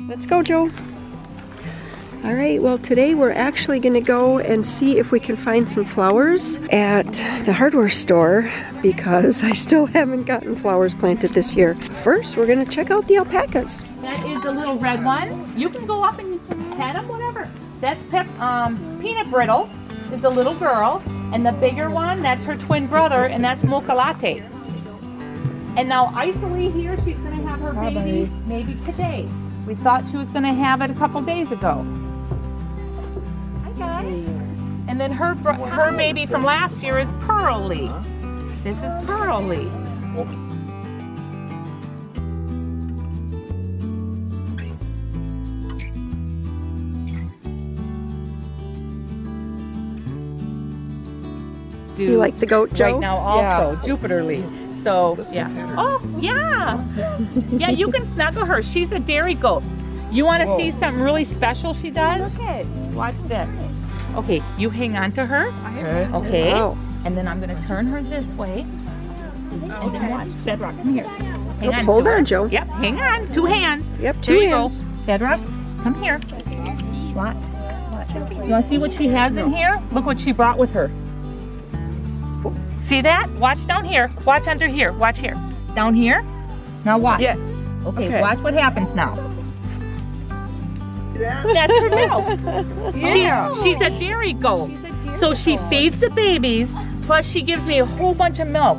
Let's go, Joe. All right, well today we're actually gonna go and see if we can find some flowers at the hardware store because I still haven't gotten flowers planted this year. First, we're gonna check out the alpacas. That is the little red one. You can go up and pet them, whatever. That's Peanut Brittle is the little girl. And the bigger one, that's her twin brother, and that's Mocha Latte. And now Isley here, she's gonna have her baby maybe today. We thought she was gonna have it a couple days ago. And then her baby from last year is Pearly. This is Pearly. You like the goat, Joe? Right now also, Jupiter leaf. So, yeah. Oh, yeah. Yeah, you can snuggle her. She's a dairy goat. You want to see something really special she does? Okay, watch this. Okay, you hang on to her. Okay. Wow. And then I'm going to turn her this way. And then watch. Bedrock, come here. Hang on. Hold on, Joe. Yep, hang on. 2 hands. Yep, 2 hands. Go. Bedrock, come here. Watch. You want to see what she has in here? Look what she brought with her. See that? Watch down here. Watch under here. Watch here. Down here. Now watch. Yes. Okay, watch what happens now. That's her milk. Yeah. She's a dairy goat. So she feeds the babies, plus she gives me a whole bunch of milk.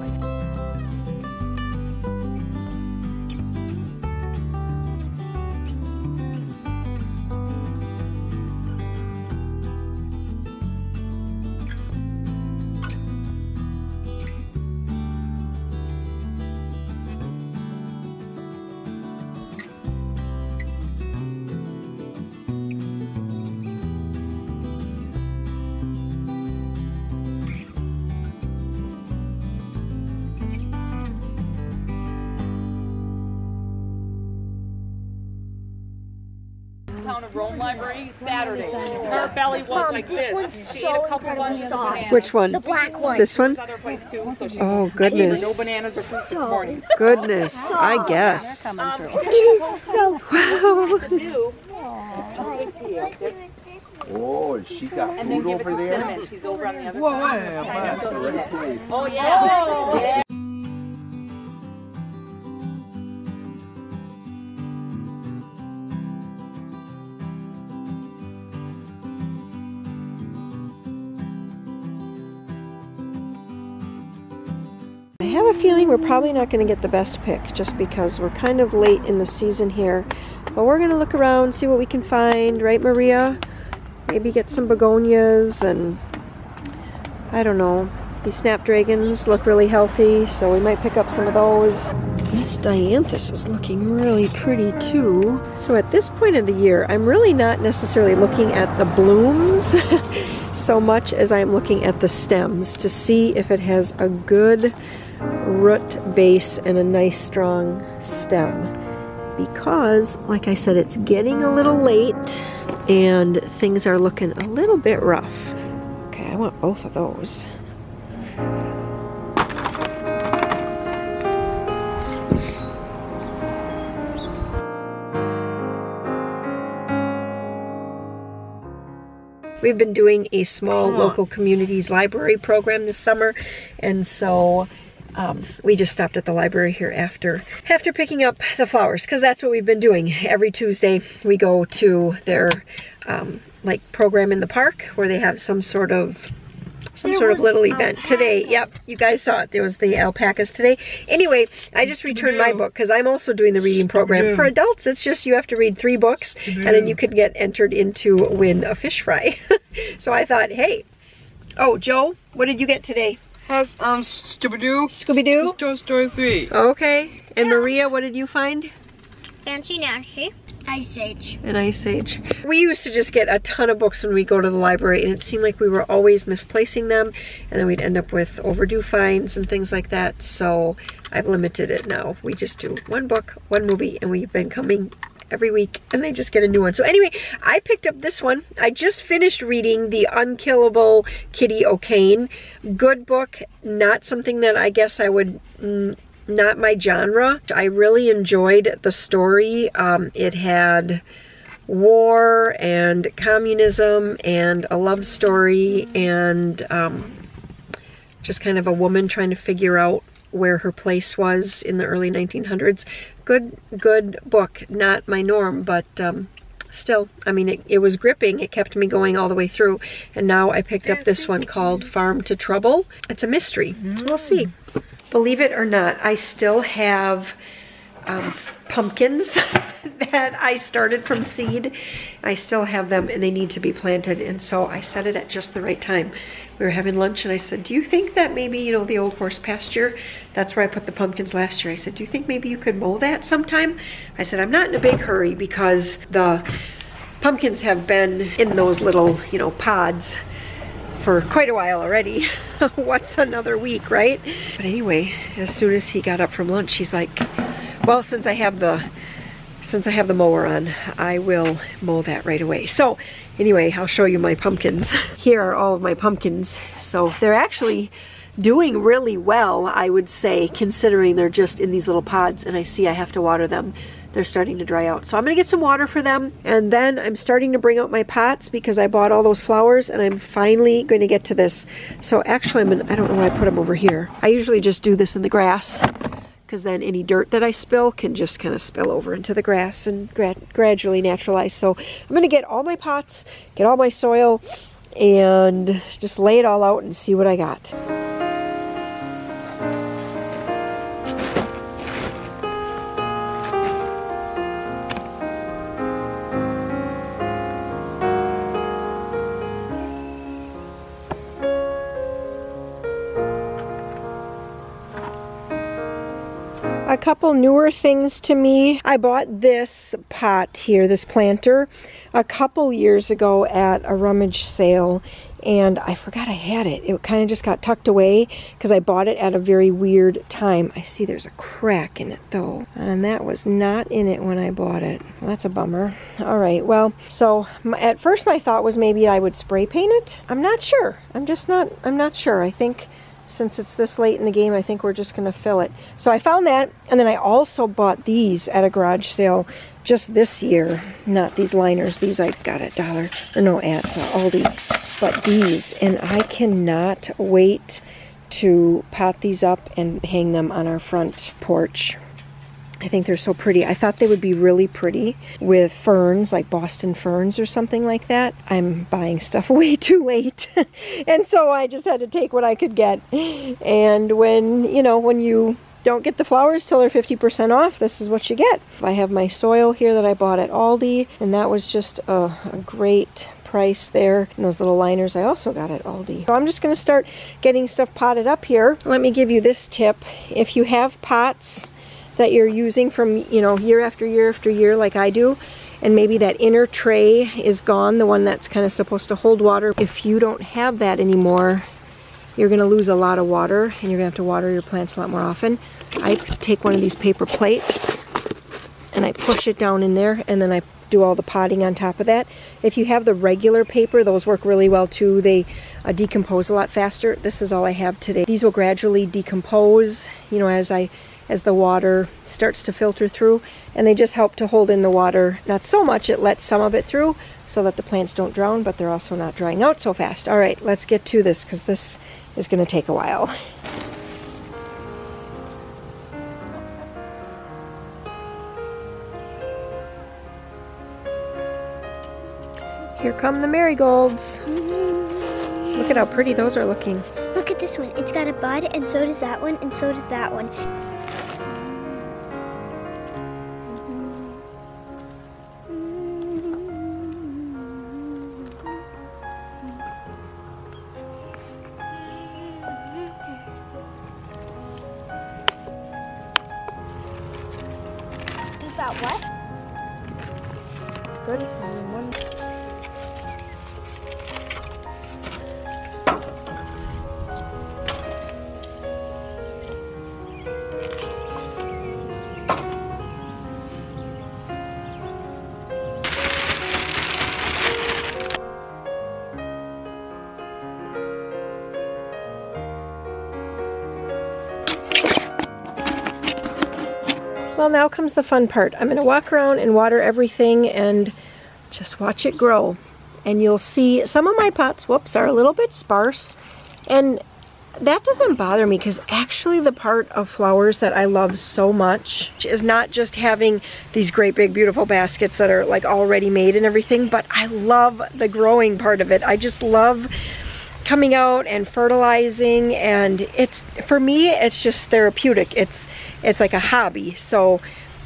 Town of Rome Library Saturday. Her belly was like this. She ate a couple bunches of bananas. Which one? The black one. This one? Other place too, so she, Oh, I gave her goodness. no bananas or fruit this morning. Goodness, I guess. It is so Oh, she got And then food give it over to there? Cinnamon. She's over on the other Whoa, side. that's the right place. Oh yeah. I have a feeling we're probably not going to get the best pick just because we're kind of late in the season here. But we're going to look around, see what we can find, right, Maria? Maybe get some begonias and I don't know. These snapdragons look really healthy, so we might pick up some of those. This dianthus is looking really pretty too. So at this point of the year, I'm really not necessarily looking at the blooms so much as I'm looking at the stems to see if it has a good root base and a nice strong stem. Because, like I said, it's getting a little late and things are looking a little bit rough. Okay, I want both of those. We've been doing a small local communities library program this summer, and so we just stopped at the library here after picking up the flowers, because that's what we've been doing. Every Tuesday we go to their like program in the park where they have some sort of little event. Today, yep, you guys saw it. There was the alpacas today. Anyway, I just returned my book because I'm also doing the reading program. For adults, it's just you have to read 3 books and then you can get entered into win a fish fry. So I thought, hey, oh, Joe, what did you get today? Has Scooby-Doo. Scooby-Doo? Story 3. Okay. And Maria, what did you find? Fancy Nancy. Ice Age. An Ice Age. We used to just get a ton of books when we go to the library, and it seemed like we were always misplacing them, and then we'd end up with overdue fines and things like that. So I've limited it now. We just do 1 book, 1 movie, and we've been coming every week, and they just get a new one. So anyway, I picked up this one. I just finished reading The Unkillable Kitty O'Kane. Good book, not something that I guess I would not my genre. I really enjoyed the story. It had war and communism and a love story and just kind of a woman trying to figure out where her place was in the early 1900s. Good book. Not my norm, but still, I mean, it was gripping. It kept me going all the way through. And now I picked up this one called Farm to Trouble. It's a mystery, so we'll see. Believe it or not, I still have pumpkins that I started from seed. I still have them and they need to be planted, and so I set it at just the right time. We were having lunch and I said, do you think that maybe, you know, the old horse pasture, that's where I put the pumpkins last year. I said, do you think maybe you could mow that sometime? I said, I'm not in a big hurry because the pumpkins have been in those little, you know, pods for quite a while already. What's another week, right? But anyway, as soon as he got up from lunch, he's like, well, since I have the mower on, I will mow that right away. So anyway, I'll show you my pumpkins. Here are all of my pumpkins. So they're actually doing really well, I would say, considering they're just in these little pods, and I see I have to water them. They're starting to dry out. So I'm gonna get some water for them, and then I'm starting to bring out my pots because I bought all those flowers, and I'm finally going to get to this. So actually, I don't know why I put them over here. I usually just do this in the grass, because then any dirt that I spill can just kind of spill over into the grass and gradually naturalize. So I'm gonna get all my pots, get all my soil, and just lay it all out and see what I got. A couple newer things to me. I bought this pot here, this planter, a couple years ago at a rummage sale, and I forgot I had it. It kind of just got tucked away because I bought it at a very weird time. I see there's a crack in it though, and that was not in it when I bought it. Well, that's a bummer. All right, well, so at first my thought was maybe I would spray paint it. I'm not sure. I'm not sure. I think since it's this late in the game, I think we're just gonna fill it. So I found that, and then I also bought these at a garage sale just this year. Not these liners, these I got at Aldi, but these, and I cannot wait to pot these up and hang them on our front porch. I think they're so pretty. I thought they would be really pretty with ferns, like Boston ferns or something like that. I'm buying stuff way too late. And so I just had to take what I could get. And when you don't get the flowers till they're 50% off, this is what you get. I have my soil here that I bought at Aldi, and that was just a great price there. And those little liners I also got at Aldi. So I'm just gonna start getting stuff potted up here. Let me give you this tip. If you have pots that you're using from, year after year after year like I do, and maybe that inner tray is gone, the one that's kind of supposed to hold water. If you don't have that anymore, you're gonna lose a lot of water and you're gonna have to water your plants a lot more often. I take one of these paper plates and I push it down in there, and then I do all the potting on top of that. If you have the regular paper, those work really well too. They decompose a lot faster. This is all I have today. These will gradually decompose, as the water starts to filter through, and they just help to hold in the water. Not so much, it lets some of it through so that the plants don't drown, but they're also not drying out so fast. All right, let's get to this because this is going to take a while. Here come the marigolds. Look at how pretty those are looking. Look at this one. It's got a bud, and so does that one, and so does that one. Scoop out what? Good. Only one. Well, now comes the fun part. I'm going to walk around and water everything and just watch it grow. And you'll see some of my pots, whoops, are a little bit sparse. And that doesn't bother me because actually the part of flowers that I love so much is not just having these great big beautiful baskets that are like already made and everything, but I love the growing part of it. I just love coming out and fertilizing, and it's, for me, it's just therapeutic. It's like a hobby. So,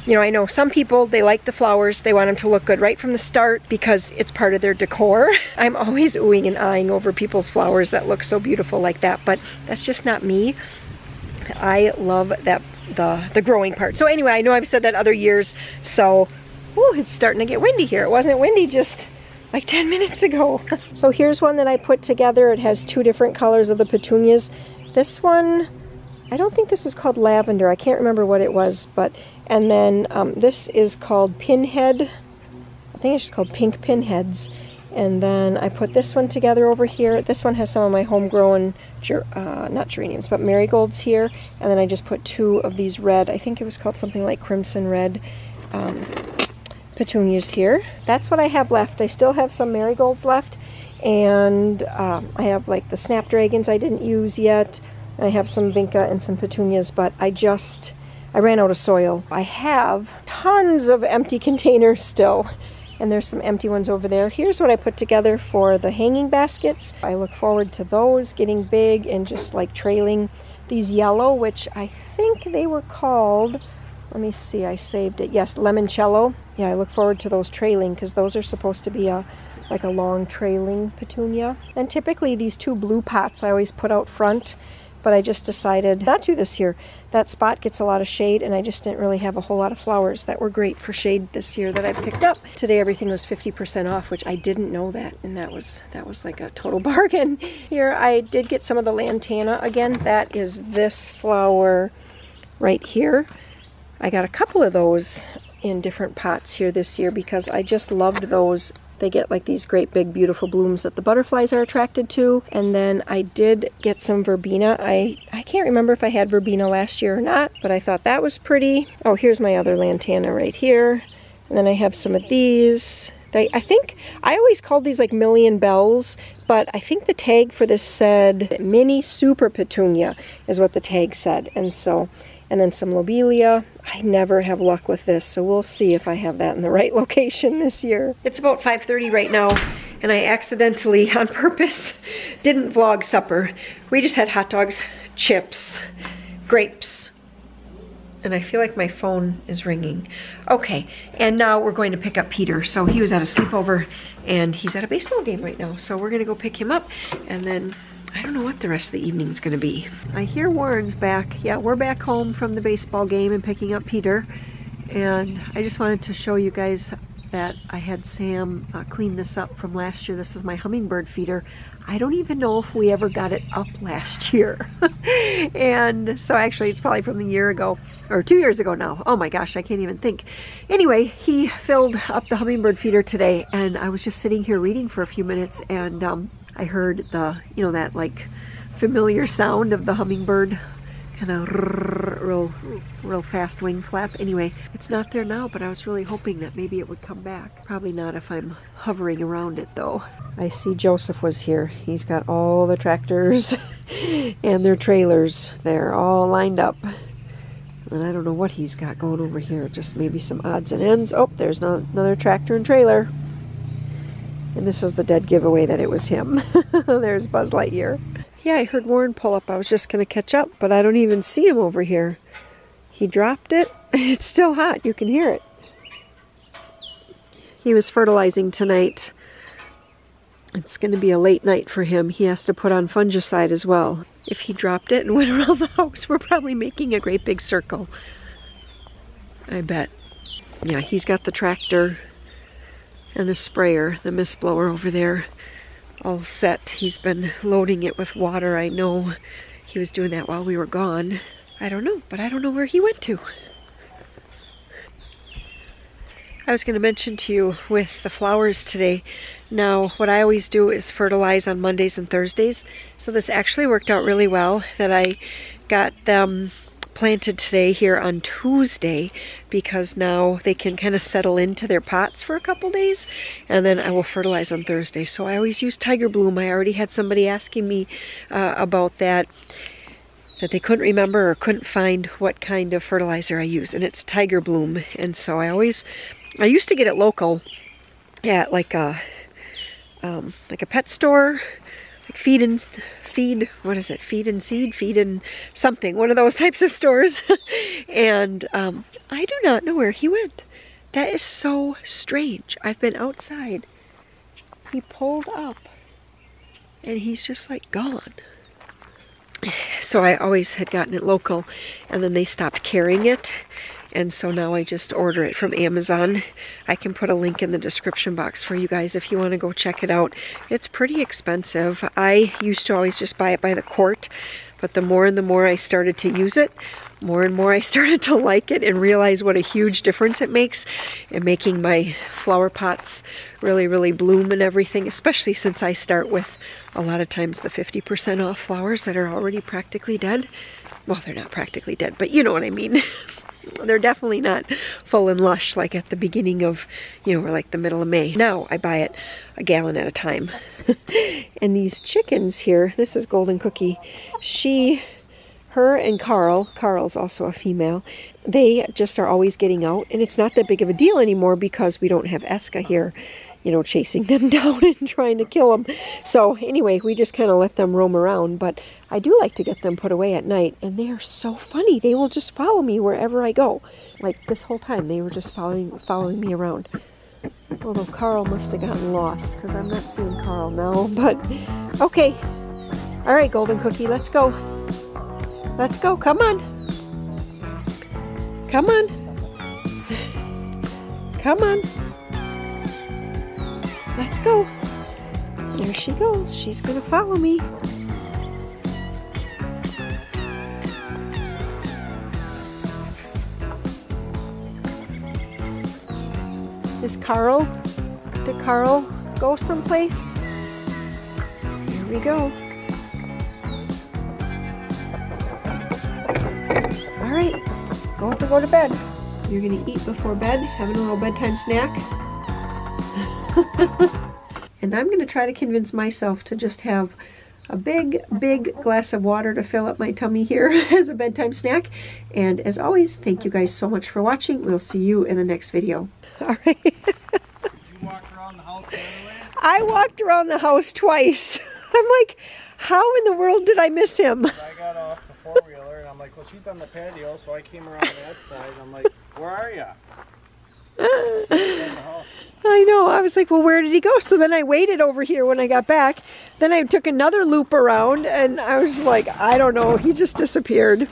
you know, I know some people, they like the flowers, they want them to look good right from the start because it's part of their decor. I'm always oohing and eyeing over people's flowers that look so beautiful like that, but that's just not me. I love that the growing part. So anyway, I know I've said that other years, so ooh, it's starting to get windy here. It wasn't windy just like 10 minutes ago. So here's one that I put together. It has two different colors of the petunias. This one, I don't think this was called lavender. I can't remember what it was, but, and then this is called pinhead. I think it's just called pink pinheads. And then I put this one together over here. This one has some of my homegrown, not geraniums, but marigolds here. And then I just put two of these red, I think it was called something like crimson red petunias here. That's what I have left. I still have some marigolds left. And I have like the snapdragons I didn't use yet. I have some vinca and some petunias, but I ran out of soil. I have tons of empty containers still, and there's some empty ones over there. Here's what I put together for the hanging baskets. I look forward to those getting big and just like trailing. These yellow, which I think they were called, let me see, I saved it. Yes, limoncello. Yeah, I look forward to those trailing because those are supposed to be like a long trailing petunia. And typically these two blue pots I always put out front, but I just decided not to this year. That spot gets a lot of shade, and I just didn't really have a whole lot of flowers that were great for shade this year that I picked up. Today everything was 50% off, which I didn't know that, and that was like a total bargain. Here I did get some of the lantana again. That is this flower right here. I got a couple of those in different pots here this year because I just loved those. They get like these great big beautiful blooms that the butterflies are attracted to. And then I did get some verbena. I can't remember if I had verbena last year or not, but I thought that was pretty. Oh, here's my other lantana right here. And then I have some of these. I think I always called these like million bells, but I think the tag for this said mini super petunia is what the tag said. And then some lobelia. I never have luck with this, so we'll see if I have that in the right location this year. It's about 5:30 right now, and I accidentally, on purpose, didn't vlog supper. We just had hot dogs, chips, grapes, and I feel like my phone is ringing. Okay, and now we're going to pick up Peter. So he was at a sleepover, and he's at a baseball game right now, so we're gonna go pick him up, and then I don't know what the rest of the evening's gonna be. I hear Warren's back. Yeah, we're back home from the baseball game and picking up Peter. And I just wanted to show you guys that I had Sam clean this up from last year. This is my hummingbird feeder. I don't even know if we ever got it up last year. And so actually it's probably from a year ago, or 2 years ago now. Oh my gosh, I can't even think. Anyway, he filled up the hummingbird feeder today, and I was just sitting here reading for a few minutes, and I heard the, you know, that like familiar sound of the hummingbird, kind of real fast wing flap. Anyway, it's not there now, but I was really hoping that maybe it would come back. Probably not if I'm hovering around it though. I see Joseph was here. He's got all the tractors and their trailers. They're all lined up. And I don't know what he's got going over here. Just maybe some odds and ends. Oh, there's another tractor and trailer. And this was the dead giveaway that it was him. There's Buzz Lightyear. Yeah, I heard Warren pull up. I was just going to catch up, but I don't even see him over here. He dropped it. It's still hot. You can hear it. He was fertilizing tonight. It's going to be a late night for him. He has to put on fungicide as well. If he dropped it and went around the house, we're probably making a great big circle. I bet. Yeah, he's got the tractor and the sprayer, the mist blower over there, all set. He's been loading it with water. I know he was doing that while we were gone. I don't know, but I don't know where he went to. I was going to mention to you with the flowers today. Now, what I always do is fertilize on Mondays and Thursdays. So this actually worked out really well that I got them planted today here on Tuesday because now they can kind of settle into their pots for a couple days, and then I will fertilize on Thursday. So I always use Tiger Bloom. I already had somebody asking me about that they couldn't remember or couldn't find what kind of fertilizer I use, and it's Tiger Bloom. And so I used to get it local at like a pet store, like feed and something, one of those types of stores. And I do not know where he went. That is so strange. I've been outside. He pulled up and he's just like gone. So I always had gotten it local, and then they stopped carrying it, and so now I just order it from Amazon. I can put a link in the description box for you guys if you want to go check it out. It's pretty expensive. I used to always just buy it by the quart, but the more and the more I started to use it, more and more I started to like it and realize what a huge difference it makes in making my flower pots really, really bloom and everything, especially since I start with a lot of times the 50% off flowers that are already practically dead. Well, they're not practically dead, but you know what I mean. They're definitely not full and lush like at the beginning of, or like the middle of May. Now I buy it a gallon at a time. And these chickens here, this is Golden Cookie. Her and Carl's also a female, they just are always getting out, and it's not that big of a deal anymore because we don't have Eska here, chasing them down and trying to kill them. So anyway, we just kind of let them roam around, but I do like to get them put away at night, and they are so funny. They will just follow me wherever I go. Like this whole time, they were just following me around. Although Carl must have gotten lost because I'm not seeing Carl now, but okay. All right, Golden Cookie, let's go. Let's go, come on. Come on. Come on. Let's go. There she goes. She's gonna follow me. Did Carl go someplace? Here we go. All right, have to go to bed. You're gonna eat before bed, having a little bedtime snack. And I'm gonna try to convince myself to just have a big glass of water to fill up my tummy here as a bedtime snack. And as always, thank you guys so much for watching. We'll see you in the next video. All right. Did you walk around the house the other way? I walked around the house twice. I'm like, how in the world did I miss him? I got off the four-wheeler and I'm like, well, she's on the patio, so I came around that side. I'm like, where are you? I know. I was like, well, where did he go? So then I waited over here when I got back. Then I took another loop around, and I was like, I don't know. He just disappeared.